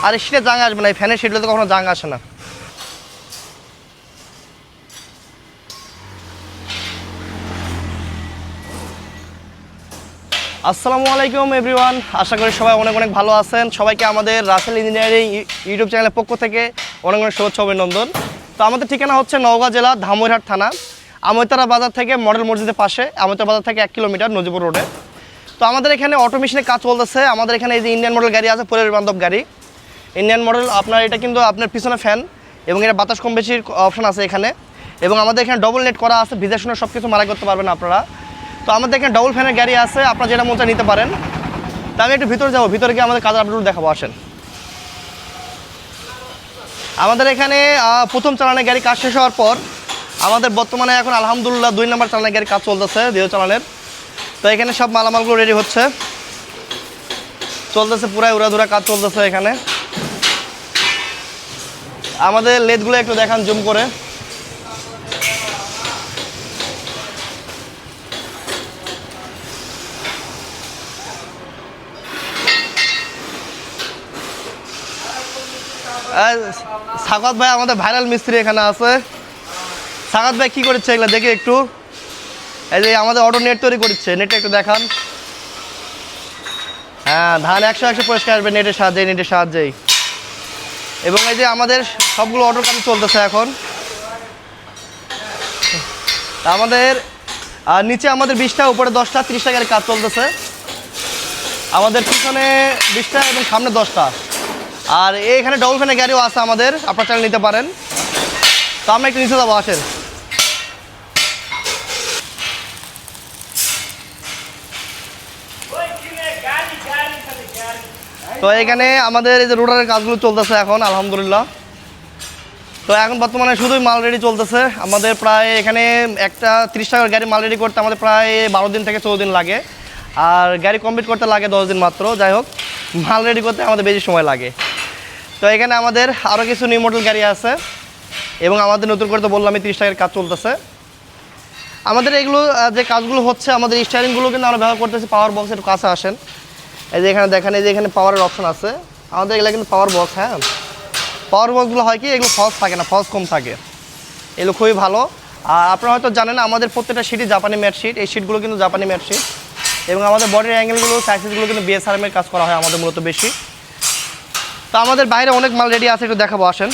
আর এই শীতে জাং আসবে না, এই ফ্যানের শীটগুলোতে কখনো জাং আসে না। আসসালামু আলাইকুম এভরিওয়ান, আশা করি সবাই অনেক অনেক ভালো আছেন। সবাইকে আমাদের রাসেল ইঞ্জিনিয়ারিং ইউটিউব চ্যানেলের পক্ষ থেকে অনেক অনেক শুভেচ্ছা অভিনন্দন। তো আমাদের ঠিকানা হচ্ছে নওগাঁ জেলা ধামইরহাট থানা, আমইতারা বাজার থেকে মডেল মসজিদের পাশে, আমইতারা বাজার থেকে 1 কিলোমিটার নজিপুর রোডে। তো আমাদের এখানে অটো মেশিনের কাজ চলতেছে। আমাদের এখানে এই যে ইন্ডিয়ান মডেল গাড়ি আছে, পরিবেশ বান্ধব গাড়ি ইন্ডিয়ান মডেল। আপনার এটা কিন্তু আপনার পিছনে ফ্যান এবং এটা বাতাস কম বেশির অপশন আছে এখানে। এবং আমাদের এখানে ডবল নেট করা আছে, ভিজা শুনে সব কিছু মারা করতে পারবেন আপনারা। তো আমাদের এখানে ডবল ফ্যানের গাড়ি আছে, আপনারা যেটা মন চায় নিতে পারেন। তো আমি একটু ভিতরে যাবো, ভিতরে গিয়ে আমাদের কাজের আপডেট দেখাবো, আসেন। আমাদের এখানে প্রথম চালানের গাড়ি কাজ শেষ হওয়ার পর আমাদের বর্তমানে এখন আলহামদুলিল্লাহ 2 নম্বর চালানের গাড়ি কাজ চলতেছে, দ্বিতীয় চালানের। তো এখানে সব মালামালগুলো রেডি হচ্ছে, চলতেছে পুরাই উড়াধুরা কাজ চলতেছে এখানে। আমাদের লেদগুলো একটু দেখান জুম করে। সাকাত ভাই আমাদের ভাইরাল মিস্ত্রি এখানে আছে। সাকাত ভাই কি করছে এগুলো দেখে একটু। এই যে আমাদের অটো নেট তৈরি করছে, নেটটা একটু দেখান। হ্যাঁ, ধান 100 পরিষ্কার আসবে নেটের সাহায্যেই। এবং এই যে আমাদের সবগুলো অটোর কাজ চলতেছে এখন। আমাদের নিচে আমাদের 20টা, উপরে 10টা, 30টা গাড়ির কাজ চলতেছে। আমাদের পিছনে 20টা এবং সামনে 10টা। আর এখানে ডবল ফ্যানের গাড়িও আছে আমাদের, আপনারা চাইলে নিতে পারেন। তো আমরা একটু নিচে যাবো, আসেন। তো এখানে আমাদের এই যে রোডারের কাজগুলো চলতেছে এখন আলহামদুলিল্লাহ। তো এখন বর্তমানে শুধুই মাল রেডি চলতেছে। আমাদের প্রায় এখানে একটা 30 টাকার গাড়ি মাল রেডি করতে আমাদের প্রায় 12 দিন থেকে 14 দিন লাগে। আর গাড়ি কমপ্লিট করতে লাগে 10 দিন মাত্র। যাই হোক, মাল রেডি করতে আমাদের বেশি সময় লাগে। তো এখানে আমাদের আরও কিছু নিউ মডেল গাড়ি আছে এবং আমাদের নতুন করে তো বললামই 30 টাকার কাজ চলতেছে। আমাদের এগুলো যে কাজগুলো হচ্ছে, আমাদের স্টারিংগুলো কিন্তু আমরা ব্যবহার করতেছি পাওয়ার বক্সের কাছে। আসেন, এই যে এখানে দেখেন, এই যে এখানে পাওয়ারের অপশন আছে আমাদের। এগুলো কিন্তু পাওয়ার বক্স। হ্যাঁ, পাওয়ার বক্সগুলো হয় কি, এগুলো ফলস থাকে না, ফলস কম থাকে, এগুলো খুবই ভালো। আর আপনারা হয়তো জানেন আমাদের প্রত্যেকটা সিটই জাপানি ম্যাট সিট। এই সিটগুলো কিন্তু জাপানি ম্যাট সিট। এবং আমাদের বডির অ্যাঙ্গেলগুলো, সাইজগুলো কিন্তু বিএসআরএমের কাজ করা হয় আমাদের মূলত বেশি। তো আমাদের বাইরে অনেক মাল রেডি আছে, একটু দেখাবো, আসেন।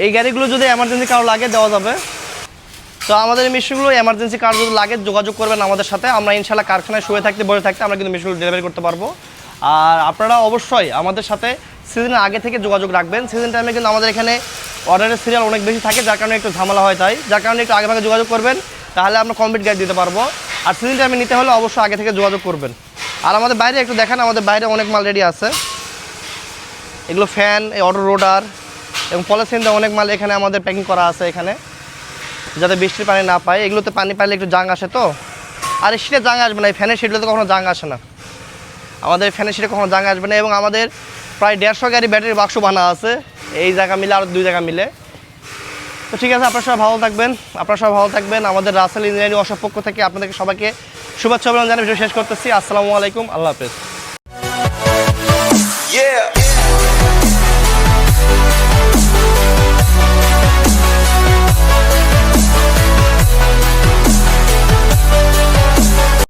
এই গাড়িগুলো যদি এমার্জেন্সি কারো লাগে দেওয়া যাবে। তো আমাদের এই মিষ্টিগুলো এমার্জেন্সি কার যদি লাগে যোগাযোগ করবেন আমাদের সাথে। আমরা ইনশাল্লাহ কারখানায় শুয়ে থাকতে বসে থাকতে আমরা কিন্তু মিষ্টিগুলো ডেলিভারি করতে পারবো। আর আপনারা অবশ্যই আমাদের সাথে সিজনের আগে থেকে যোগাযোগ রাখবেন। সিজন টাইমে কিন্তু আমাদের এখানে অর্ডারের সিরিয়াল অনেক বেশি থাকে, যার কারণে একটু ঝামেলা হয়। তাই যার কারণে একটু আগে ভাগে যোগাযোগ করবেন, তাহলে আমরা কমপ্লিট গাড়ি দিতে পারবো। আর সিজন টাইমে নিতে হলে অবশ্যই আগে থেকে যোগাযোগ করবেন। আর আমাদের বাইরে একটু দেখেন, আমাদের বাইরে অনেক মাল রেডি আছে। এগুলো ফ্যান, এই অটো রোডার এবং পলিথিন দিয়ে অনেক মাল এখানে আমাদের প্যাকিং করা আছে এখানে, যাতে বৃষ্টির পানি না পায়। এগুলোতে পানি পাইলে একটু জাং আসে। তো আর এই শীতে জাং আসবে না, এই ফ্যানের শীটগুলোতে কখনো জাং আসে না। আমাদের ফ্যানের শীটে কখনো জাং আসবে না। এবং আমাদের প্রায় 150 গাড়ি ব্যাটারি বাক্স বানা আছে, এই জায়গা মিলে আর 2 জায়গা মিলে। তো ঠিক আছে, আপনারা সবাই ভালো থাকবেন। আমাদের রাসেল ইঞ্জিনিয়ারিং ওয়ার্কশপ পক্ষ থেকে আপনাদেরকে সবাইকে শুভেচ্ছা অভিনন্দন জানিয়ে ভিডিও শেষ করতেছি। আসসালামু আলাইকুম, আল্লাহ হাফেজ।